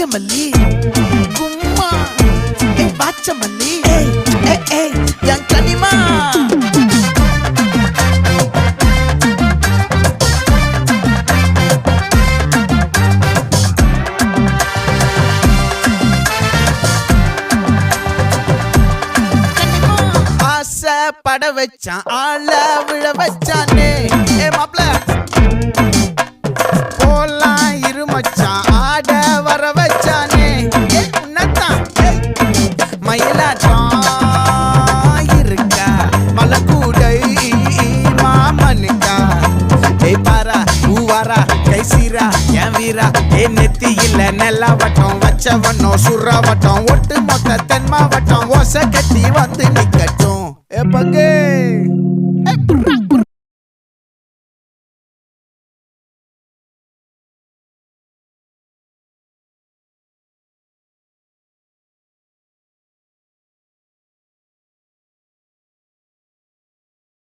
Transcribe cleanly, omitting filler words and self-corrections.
நாகமல்லி கும்மா பாச்சமல்லி என் கனிமா பட வச்சான் ஆள விழ வச்சானே மாப்ள போலாம் இருமச்சான் ஆட வர வச்சானே உன்னத்தான் மயிலாட்டம் இருக்கா மலக்கூடை மாமனுக்கா பாரா பூவாரா கைசீரா என் வீரா நெத்தி இல்ல நெல்லா வட்டம் வச்சவனும் சுறா வட்டம் ஒட்டு மொத்த தென் மாவட்டம் ஓசை கட்டி வந்து நிக்கட்டும் பங்கே